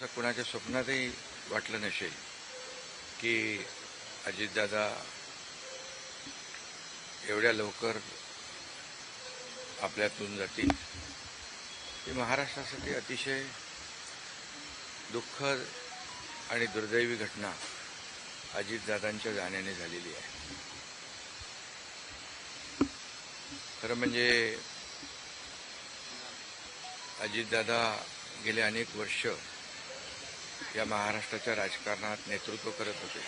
असं कुणाच्या स्वप्नातही वाटलं नसेल की अजितदादा एवढ्या लवकर आपल्यातून जातील. ही महाराष्ट्रासाठी अतिशय दुःखद आणि दुर्दैवी घटना अजितदादांच्या जाण्याने झालेली आहे. खरं म्हणजे अजितदादा गेले अनेक वर्ष या महाराष्ट्राच्या राजकारणात नेतृत्व करत होते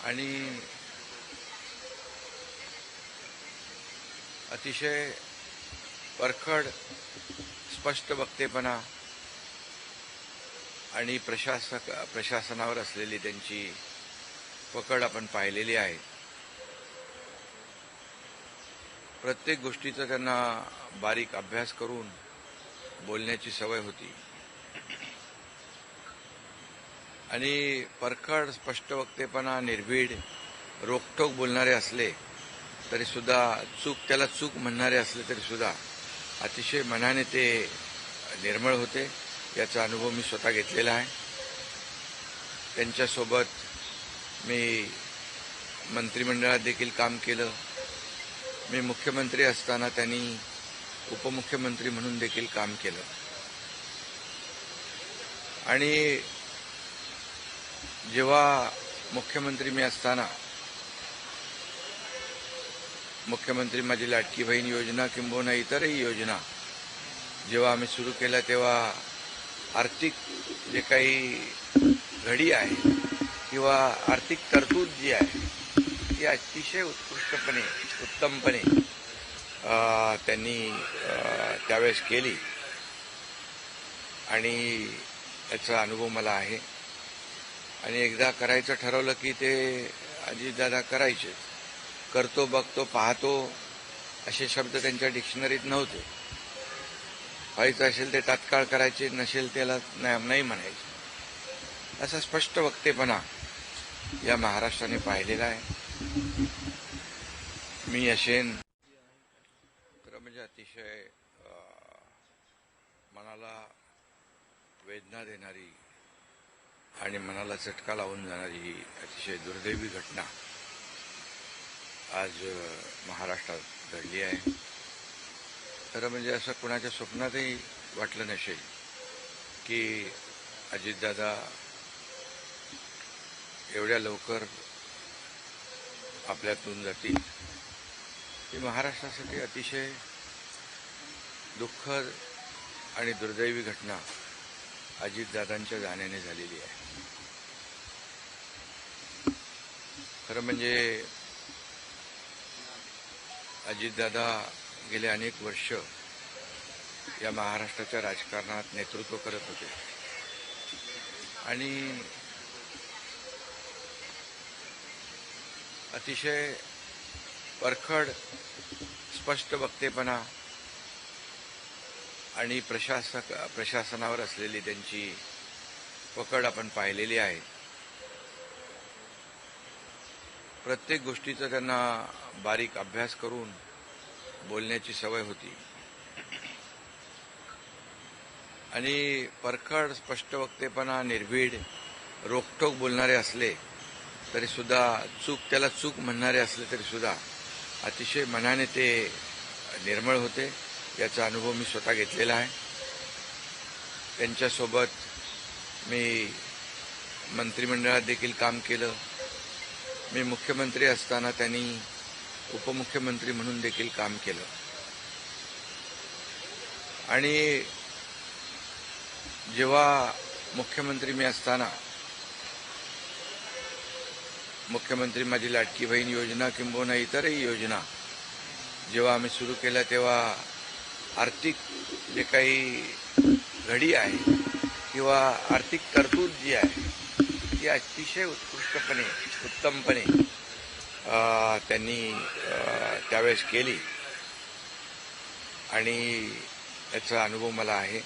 आणि अतिशय परखड स्पष्ट वक्तेपणा आणि प्रशासनावर असलेली त्यांची पकड आपण पाहिलेली आहे. प्रत्येक गोष्टीचा त्यांना बारीक अभ्यास करून बोलण्याची सवय होती आणि परखड स्पष्ट वक्तेपणा, निर्भीड, रोखठोक बोलणारे असले तरी सुद्धा त्याला चूक म्हणणारे असले तरी सुद्धा अतिशय मनाने ते निर्मळ होते. याचा अनुभव मी स्वतः घेतलेला आहे. त्यांच्यासोबत मी मंत्रिमंडळात देखील काम केलं. मी मुख्यमंत्री असताना त्यांनी उपमुख्यमंत्री म्हणून देखील काम केलं आणि जेव्हा मुख्यमंत्री मी असताना मुख्यमंत्री माझी लाडकी बहीण योजना किंबहुना इतरही योजना जेव्हा आम्ही सुरू केल्या तेव्हा आर्थिक जे काही घडी आहे किंवा आर्थिक तरतूद जी आहे ती अतिशय उत्तमपणे त्यांनी त्यावेळेस केली आणि याचा अनुभव मला आहे. आणि एकदा करायचं ठरवलं की ते अजितदादा करायचे. करतो, बघतो, पाहतो असे शब्द त्यांच्या डिक्शनरीत नव्हते. व्हायचं असेल ते तात्काळ करायचे, नसेल त्याला नाही म्हणायचे. असा स्पष्ट वक्तेपणा या महाराष्ट्राने पाहिलेला आहे. मी असेन खरं म्हणजे अतिशय मनाला वेदना देणारी आणि मनाला चटका लावून जाणारी ही अतिशय दुर्दैवी घटना आज महाराष्ट्रात घडली आहे. खरं म्हणजे असं कुणाच्या स्वप्नातही वाटलं नसेल की अजितदादा एवढ्या लवकर आपल्यातून जातील. ही महाराष्ट्रासाठी अतिशय दुःखद आणि दुर्दैवी घटना अजितदादांच्या जाण्याने झालेली आहे. खरं म्हणजे अजितदादा गेले अनेक वर्ष या महाराष्ट्राच्या राजकारणात नेतृत्व करत होते आणि अतिशय परखड स्पष्ट वक्तेपणा आणि प्रशासनावर असलेली त्यांची पकड आपण पाहिलेली आहे. प्रत्येक गोष्टीचा त्यांना बारीक अभ्यास करून बोलण्याची सवय होती आणि परखड स्पष्ट वक्तेपणा, निर्भीड, रोखठोक बोलणारे असले तरी सुद्धा त्याला चूक म्हणणारे असले तरी सुद्धा अतिशय मनाने ते निर्मळ होते. याचा अनुभव मी स्वतः घेतलेला आहे. त्यांच्यासोबत मी मंत्रिमंडळात देखील काम केलं. मी मुख्यमंत्री असताना त्यांनी उपमुख्यमंत्री म्हणून देखील काम केलं आणि जेव्हा मुख्यमंत्री मी असताना मुख्यमंत्री माझी लाडकी बहीण योजना किंबहुना इतरही योजना जेव्हा आम्ही सुरू केल्या तेव्हा आर्थिक जे काही घडी आहे किंवा आर्थिक तरतूद जी आहे ती अतिशय उत्तमपणे त्यांनी त्यावेळेस केली आणि याचा अनुभव मला आहे.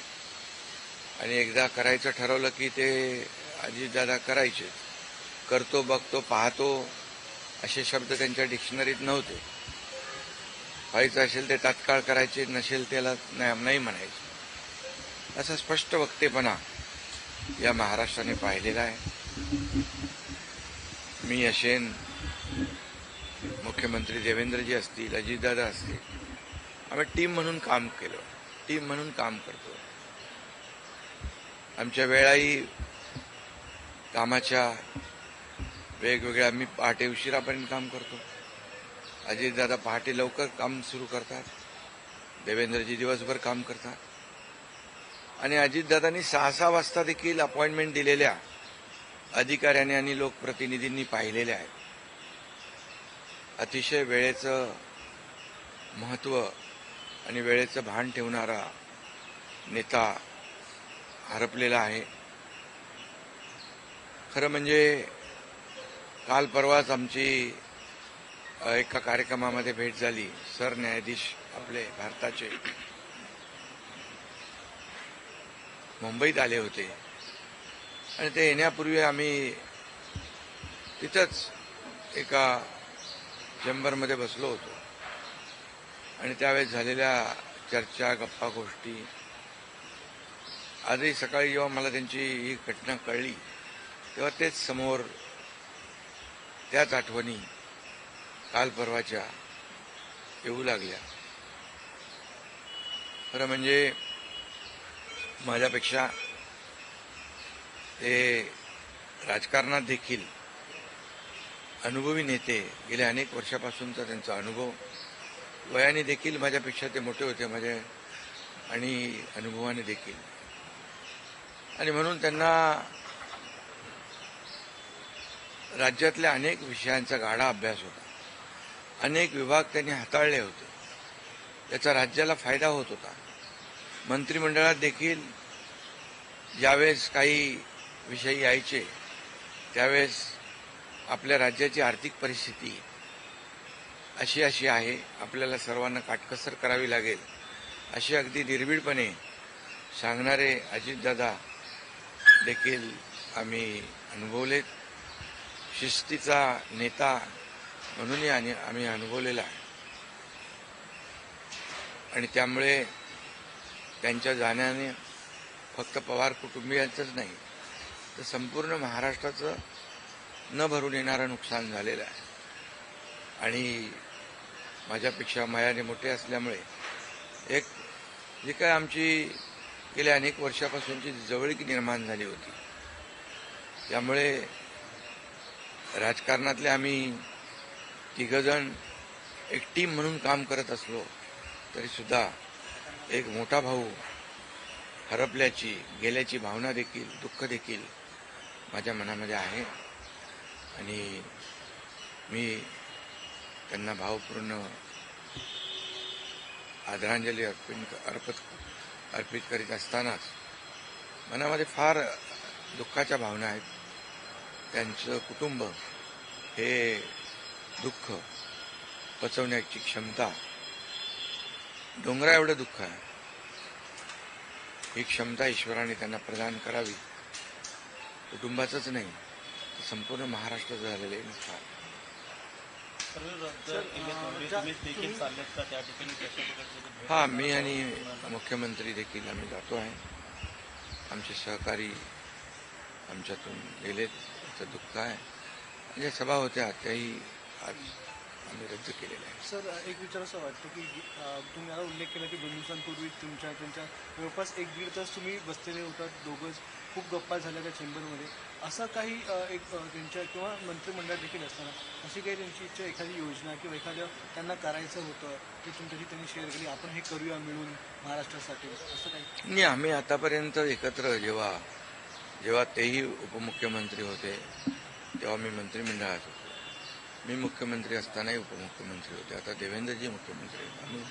आणि एकदा करायचं ठरवलं की ते अजितदादा करायचे. करतो, बघतो, पाहतो असे शब्द त्यांच्या डिक्शनरीत नव्हते. व्हायचं असेल ते तात्काळ करायचे, नसेल त्याला नाही म्हणायचे. असा स्पष्ट वक्तेपणा या महाराष्ट्राने पाहिलेला आहे. मी असेन, मुख्यमंत्री देवेंद्रजी असतील, अजितदादा असतील, आम्ही टीम म्हणून काम केलं, टीम म्हणून काम करतो. आमच्या वेळाही कामाच्या वेगवेगळ्या, आम्ही पहाटे उशिरापर्यंत काम करतो. अजितदादा पहाटे लवकर काम सुरू करतात, देवेंद्रजी दिवसभर काम करतात. आणि अजितदादांनी 6-6 वाजता देखील अपॉइंटमेंट दिलेल्या अधिकाऱ्यांनी आणि लोकप्रतिनिधींनी पाहिलेल्या आहेत. अतिशय वेळेचं महत्त्व आणि वेळेचं भान ठेवणारा नेता हरपलेला आहे. खरं म्हणजे काल परवाच आमची एका कार्यक्रमामध्ये भेट झाली. सरन्यायाधीश आपले भारताचे मुंबईत आले होते आणि ते येण्यापूर्वी आम्ही तिथंच एका चेंबरमध्ये बसलो होतो आणि त्यावेळेस झालेल्या चर्चा, गप्पा गोष्टी, आजही सकाळी जेव्हा मला त्यांची ही घटना कळली तेव्हा तेच समोर त्याच आठवणी काल परवाच्या येऊ लागल्या. खरं म्हणजे माझ्यापेक्षा ते राजकारणात देखील अनुभवी नेते, गेल्या अनेक वर्षापासूनचा त्यांचा अनुभव, वयाने देखील माझ्यापेक्षा ते मोठे होते माझे आणि अनुभवाने देखील. आणि म्हणून त्यांना राज्यातल्या अनेक विषयांचा गाढा अभ्यास होता. अनेक विभाग त्यांनी हाताळले होते, त्याचा राज्याला फायदा होत होता. मंत्रिमंडळात देखील ज्यावेळेस काही विषय यायचे त्यावेळेस आपल्या राज्याची आर्थिक परिस्थिती अशी आहे, आपल्याला सर्वांना काटकसर करावी लागेल, अशी अगदी निर्भीडपणे सांगणारे अजितदादा देखील आम्ही अनुभवलेत. शिस्तीचा नेता म्हणूनही आम्ही अनुभवलेला आहे. आणि त्यामुळे त्यांच्या जाण्याने फक्त पवार कुटुंबियांचंच नाही तर संपूर्ण महाराष्ट्राचं न भरून येणारं नुकसान झालेलं आहे. आणि माझ्यापेक्षा वयाने मोठे असल्यामुळे एक जी काय आमची गेल्या अनेक वर्षापासूनची जवळीक निर्माण झाली होती, त्यामुळे राजकारणातले आम्ही तिघजण एक टीम म्हणून काम करत असलो तरी सुद्धा एक मोठा भाऊ हरपल्याची, गेल्याची भावना देखील, दुःख देखील माझ्या मनामध्ये आहे. आणि मी त्यांना भावपूर्ण आदरांजली अर्पित करीत असतानाच मनामध्ये फार दुःखाच्या भावना आहेत. त्यांचं कुटुंब हे दुःख पचवण्याची क्षमता, डोंगरा एवढं दुःख आहे, ही क्षमता ईश्वराने त्यांना प्रदान करावी. कुटुंबाचंच नाही तर संपूर्ण महाराष्ट्राचं झालेलं नुकसान. हा, मी आणि मुख्यमंत्री देखील आम्ही जातो आहे. आमचे सहकारी आमच्यातून गेलेत, त्याचं दुःख आहे. ज्या सभा होत्या त्याही आज आम्ही रद्द केलेल्या आहे. सर, एक विचार असं वाटतं की तुम्ही आता उल्लेख केला की 2 दिवसांपूर्वी त्यांच्या जवळपास 1-1.5 तास तुम्ही बसलेले होतात दोघंच, खूप गप्पा झाल्या त्या चेंबरमध्ये. असं काही एक त्यांच्या किंवा मंत्रिमंडळात देखील असताना अशी काही त्यांची इच्छा, एखादी योजना किंवा एखादं त्यांना करायचं होतं ते तुमच्याशी त्यांनी शेअर केली, आपण हे करूया मिळून महाराष्ट्रासाठी, असं काही? नाही, आम्ही आतापर्यंत एकत्र जेव्हा तेही उपमुख्यमंत्री होते तेव्हा मी मंत्रिमंडळात होतो. मी मुख्यमंत्री असतानाही उपमुख्यमंत्री होते. आता देवेंद्रजी मुख्यमंत्री आहेत. आम्ही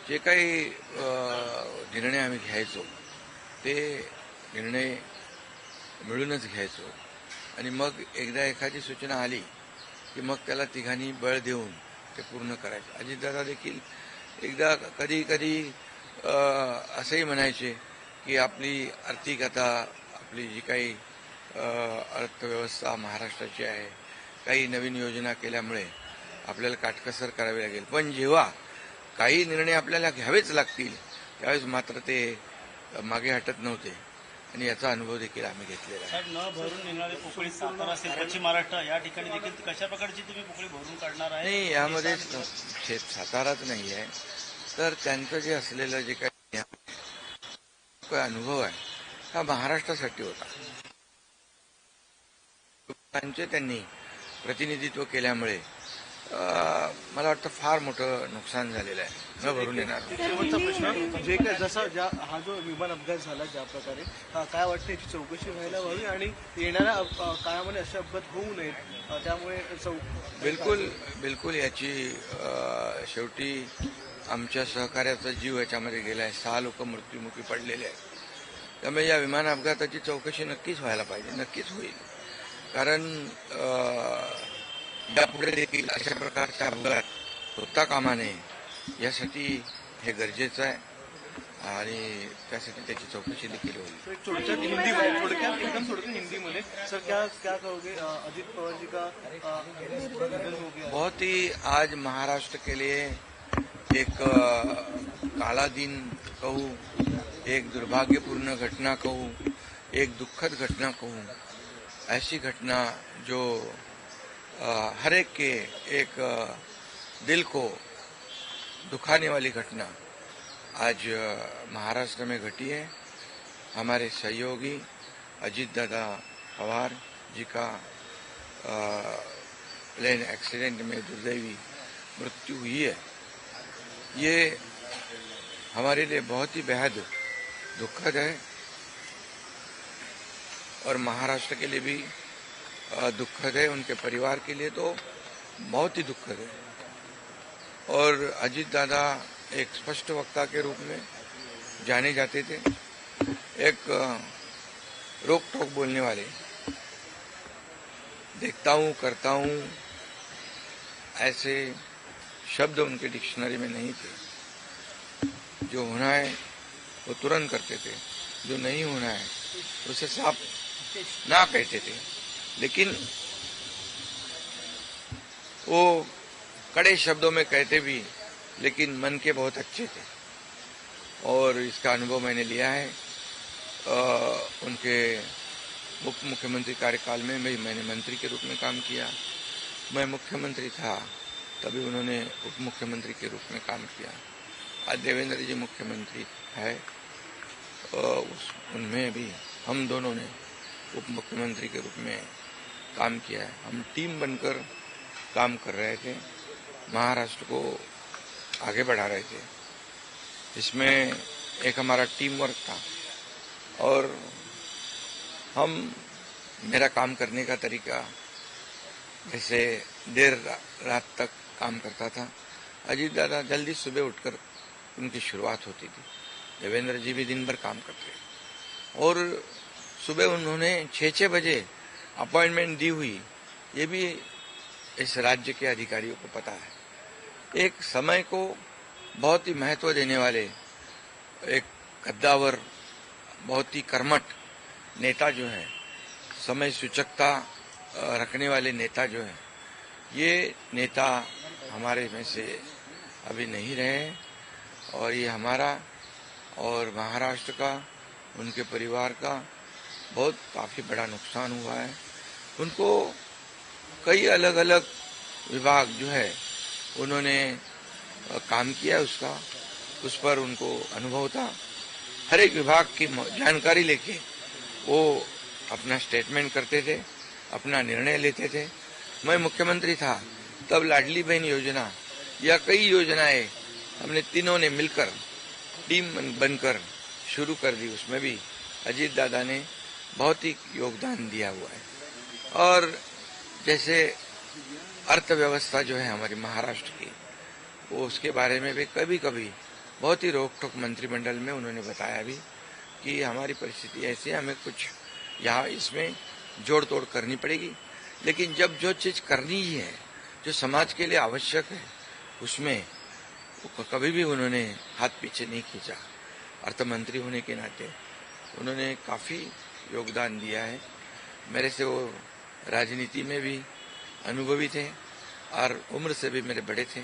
जे काही निर्णय आम्ही घ्यायचो ते निर्णय मिळूनच घ्यायचो. आणि मग एकदा एखादी सूचना आली की मग त्याला तिघांनी बळ देऊन ते पूर्ण करायचं. अजितदादा देखील एकदा कधी असंही म्हणायचे की आपली आर्थिक, आता आपली जी काही अर्थव्यवस्था महाराष्ट्राची आहे, काही नवीन योजना केल्यामुळे आपल्याला काटकसर करावी लागेल, पण जेव्हा काही निर्णय आपल्याला घ्यावेच लागतील त्यावेळेस मात्र ते मागे हटत नव्हते. आणि याचा अनुभव देखील आम्ही घेतलेला आहे. साहेब, न भरून निघणारी पोकळी सातारा असेल, पश्चिम महाराष्ट्र या ठिकाणी देखील कशा प्रकारची तुम्ही पोकळी भरून काढणार आहे? नाही, यामध्ये साताराच नाही आहे, तर त्यांचं जे असलेलं जे काही अनुभव आहे हा महाराष्ट्रासाठी होता. त्यांनी प्रतिनिधित्व केल्यामुळे मला वाटतं फार मोठं नुकसान झालेलं आहे, न भरून येणार. शेवटचा प्रश्न, जे काय जसा हा जो विमान अपघात झाला ज्या प्रकारे, काय वाटतं याची चौकशी व्हायला हवी आणि येणाऱ्या काळामध्ये असे अपघात होऊ नयेत, त्यामुळे बिलकुल याची शेवटी आमच्या सहकार्याचा जीव याच्यामध्ये गेला आहे. 6 लोक मृत्युमुखी पडलेले आहेत. त्यामुळे या विमान अपघाताची चौकशी नक्कीच व्हायला पाहिजे, नक्कीच होईल. कारण यापुढे देखील अशा प्रकारचा अपघात होता कामा नये, यासाठी हे गरजेचं आहे आणि त्यासाठी त्याची चौकशी देखील होईल. थोडक्यात हिंदीमध्ये सर क्या कहोगे, अजित पवार जी का निधन हो गया. बहुत ही आज महाराष्ट्र के लिए एक काला दिन कहूँ, एक दुर्भाग्यपूर्ण घटना कहूँ, एक दुखद घटना कहूँ, ऐसी घटना जो हर एक के एक दिल को दुखाने वाली घटना आज महाराष्ट्र में घटी है. हमारे सहयोगी अजीत दादा पवार जी का प्लेन एक्सीडेंट में दुर्दैवी मृत्यु हुई है. ये हमारे लिए बहुत ही बेहद दुखद है और महाराष्ट्र के लिए भी दुखद है. उनके परिवार के लिए तो बहुत ही दुखद है. और अजीत दादा एक स्पष्ट वक्ता के रूप में जाने जाते थे, एक रोक टोक बोलने वाले. देखता हूँ, करता हूँ, ऐसे शब्द उनके डिक्शनरी में नहीं थे. जो होना है वो तुरंत करते थे, जो नहीं होना है उसे साफ ना कहते थे. लेकिन वो कड़े शब्दों में कहते भी, लेकिन मन के बहुत अच्छे थे और इसका अनुभव मैंने लिया है. उनके उप मुख्यमंत्री कार्यकाल में मैंने मंत्री के रूप में काम किया. मैं मुख्यमंत्री था तभी उन्होंने उप मुख्यमंत्री के रूप में काम किया. आज देवेंद्र जी मुख्यमंत्री है, उनमें भी हम दोनों ने उप मुख्यमंत्री के रूप में काम किया है. हम टीम बनकर काम कर रहे थे, महाराष्ट्र को आगे बढ़ा रहे थे. इसमें एक हमारा टीम वर्क था और मेरा काम करने का तरीका जैसे देर रात तक काम करता था. अजीत दादा जल्दी सुबह उठकर उनकी शुरुआत होती थी. देवेंद्र जी भी दिन भर काम करते और सुबह उन्होंने 6 बजे अपॉइंटमेंट दी हुई, ये भी इस राज्य के अधिकारियों को पता है. एक समय को बहुत ही महत्व देने वाले, एक कद्दावर, बहुत ही कर्मठ नेता जो है, समय सूचकता रखने वाले नेता जो है, ये नेता हमारे में से अभी नहीं रहे और ये हमारा और महाराष्ट्र का, उनके परिवार का बहुत काफ़ी बड़ा नुकसान हुआ है. उनको कई अलग अलग विभाग जो है उन्होंने काम किया, उस पर उनको अनुभव था. हर एक विभाग की जानकारी लेके वो अपना स्टेटमेंट करते थे, अपना निर्णय लेते थे. मैं मुख्यमंत्री था तब लाडली बहन योजना या कई योजनाएं हमने तीनों ने मिलकर टीम बनकर शुरू कर दी. उसमें भी अजीत दादा ने बहुत ही योगदान दिया हुआ है. और जैसे अर्थव्यवस्था जो है हमारी महाराष्ट्र की, वो उसके बारे में भी कभी कभी बहुत ही रोक टोक मंत्रिमंडल में उन्होंने बताया भी कि हमारी परिस्थिति ऐसी है, हमें कुछ यहाँ इसमें जोड़ तोड़ करनी पड़ेगी. लेकिन जब जो चीज करनी ही है, जो समाज के लिए आवश्यक है, उसमें कभी भी उन्होंने हाथ पीछे नहीं खींचा. अर्थमंत्री होने के नाते उन्होंने काफ़ी योगदान दिया है. मेरे से वो राजनीति में भी अनुभवी थे और उम्र से भी मेरे बड़े थे.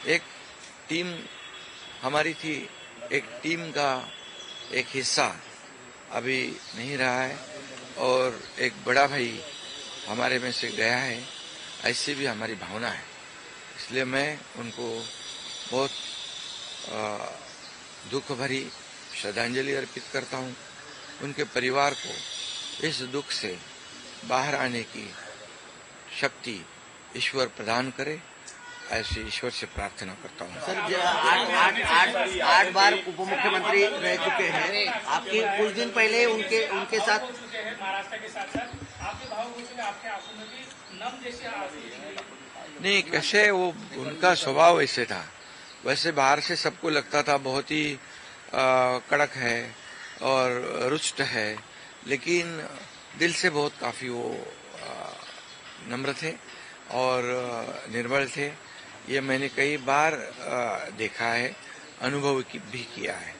एक टीम हमारी थी, एक टीम का एक हिस्सा अभी नहीं रहा है और एक बड़ा भाई हमारे में से गया है, ऐसी भी हमारी भावना है। इसलिए मैं उनको बहुत दुख भरी श्रद्धांजलि अर्पित करता हूं। उनके परिवार को इस दुख से बाहर आने की शक्ति ईश्वर प्रदान करे, ऐसे ईश्वर से प्रार्थना करता हूं। सर, आठ बार उप मुख्यमंत्री रह चुके हैं। आपके कुछ दिन पहले उनके साथ महाराष्ट्र के साथ साथ आपके भाव हो चुके, आपके आंखों में भी नम जैसे आंसू। नहीं, कैसे वो उनका स्वभाव ऐसे था। वैसे बाहर से सबको लगता था बहुत ही कड़क है और रुष्ट है, लेकिन दिल से बहुत काफी वो नम्र थे और निर्मल थे। ये मैंने कई बार देखा है, अनुभव भी किया है।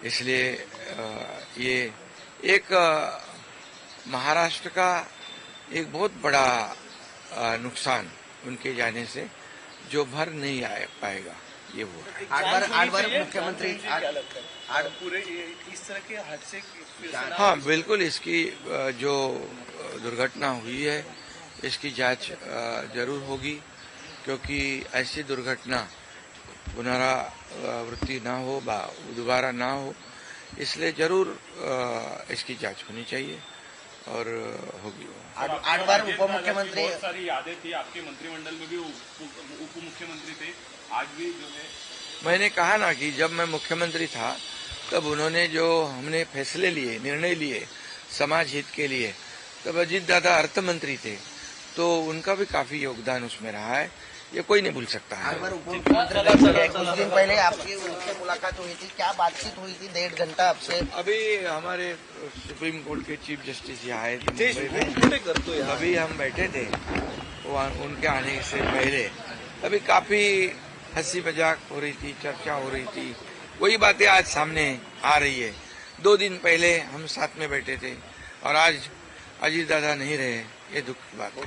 इसलिए ये एक महाराष्ट्र का एक बहुत बड़ा नुकसान उनके जाने से जो भर नहीं आ पाएगा, ये वो है। आठ बार मुख्यमंत्री पूरे इस तरह के हादसे हाँ, बिल्कुल इसकी जो दुर्घटना हुई है इसकी जांच जरूर होगी, क्योंकि ऐसी दुर्घटना पुनरावृत्ति ना हो, दोबारा ना हो, इसलिए जरूर इसकी जांच होनी चाहिए और होगी। आठ बार उप मुख्यमंत्री। बहुत सारी यादें थी आपके मंत्रिमंडल में भी, उप मुख्यमंत्री थे, आज भी जो है। मैंने कहा ना कि जब मैं मुख्यमंत्री था तब उन्होंने जो हमने फैसले लिए, निर्णय लिए समाज हित के लिए, तब अजीत दादा अर्थ मंत्री थे, तो उनका भी काफी योगदान उसमें रहा है, ये कोई नहीं भूल सकता है। आठ बार उप मुख्यमंत्री रह चुके हैं। कुछ दिन पहले आपकी उनसे मुलाकात हुई थी, क्या बातचीत हुई थी? 1.5 घंटा आपसे। अभी हमारे सुप्रीम कोर्ट के चीफ जस्टिस यहाँ आए थे मुंबई में, अभी हम बैठे थे उनके आने से पहले। अभी काफी हंसी मजाक हो रही थी, चर्चा हो रही थी, वही बातें आज सामने आ रही है। 2 दिन पहले हम साथ में बैठे थे और आज अजीत दादा नहीं रहे, ये दुख की बात है।